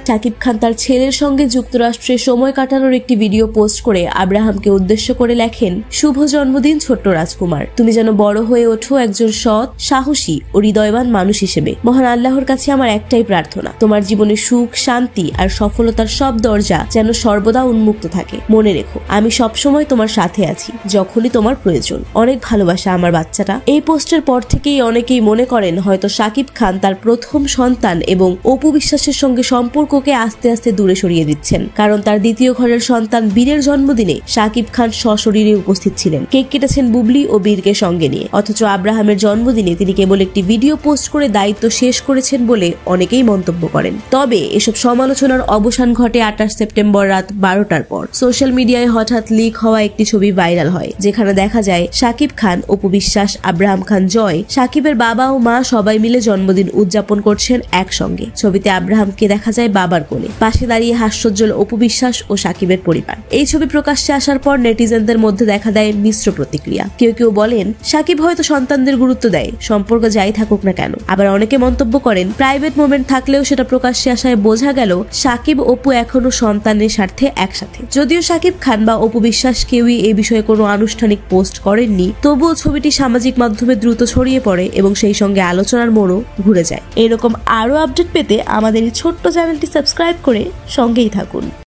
শাকিব খান তার ছেলের সঙ্গে যুক্তরাষ্ট্রে সময় কাটানোর একটি ভিডিও পোস্ট করে আব্রাহামকে উদ্দেশ্য করে লেখেন, শুভ জন্মদিন ছোট্ট রাজকুমার, তুমি যেন বড় হয়ে ওঠো একজন সৎ, সাহসী ও হৃদয়বান মানুষ হিসেবে। মহান আল্লাহর কাছে আমার একটাই প্রার্থনা, তোমার জীবনে সুখ, শান্তি আর সফলতার সব দরজা যেন সর্বদা উন্মুক্ত থাকে। মনে রেখো, আমি সবসময় তোমার সাথে আছি যখনই তোমার প্রয়োজন। অনেক ভালোবাসা আমার বাচ্চাটা। এই পোস্টের পর থেকেই অনেকেই মনে করেন হয়তো শাকিব খান তার প্রথম সন্তান এবং অপু বিশ্বাসের সঙ্গে সম্পর্ককে আস্তে আস্তে দূরে সরিয়ে দিচ্ছেন, কারণ তার দ্বিতীয় ঘরের সন্তান বীরের জন্মদিনে শাকিব খান সশরীরে উপস্থিত ছিলেন। কেক কেটেছেন বুবলি ও বীরকে সঙ্গে নিয়ে, অথচ আব্রাহামের জন্মদিনে তিনি কেবল একটি ভিডিও পোস্ট করে দায়িত্ব শেষ করেছেন বলে অনেকেই মন্তব্য করেন। তবে এসব সমালোচনার অবসান ঘটে 28 সেপ্টেম্বর রাত 12টার পর। সোশ্যাল মিডিয়ায় হঠাৎ লিক হওয়া একটি ছবি ভাইরাল হয়, যেখানে দেখা যায় শাকিব খান, অপু বিশ্বাস, আব্রাহাম খান জয়, শাকিবের বাবা ও মা সবাই মিলে জন্মদিন উদযাপন করছেন একসঙ্গে। ছবিতে আব্রাহামকে দেখা যায় বাবার কোলে, পাশে দাঁড়িয়ে হাস্যোজ্জ্বল অপু বিশ্বাস ও শাকিবের পরিবার। এই ছবি প্রকাশ্যে আসার পর নেটিজেনদের মধ্যে দেখা দেয় মিশ্র প্রতিক্রিয়া। কেউ কেউ বলেন শাকিব হয়তো সন্তানদের গুরুত্ব দেয়, সম্পর্ক যাই থাকুক না কেন। আবার অনেকে মন্তব্য করেন প্রাইভেট মোমেন্ট থাকলেও সেটা প্রকাশ্যে আসায় বোঝা গেল শাকিব, অপু এখনো সন্তানের স্বার্থে একসাথে। যদিও শাকিব খান বা অপু বিশ্বাস কেউই এই বিষয়ে কোনো আনুষ্ঠানিক পোস্ট করেননি, তবুও ছবিটি সামাজিক মাধ্যমে দ্রুত ছড়িয়ে পড়ে এবং সেই সঙ্গে আলোচনার মোড়ও ঘুরে যায়। এরকম আরো আপডেট পেতে আমাদের এই ছোট্ট চ্যানেলটি সাবস্ক্রাইব করে সঙ্গেই থাকুন।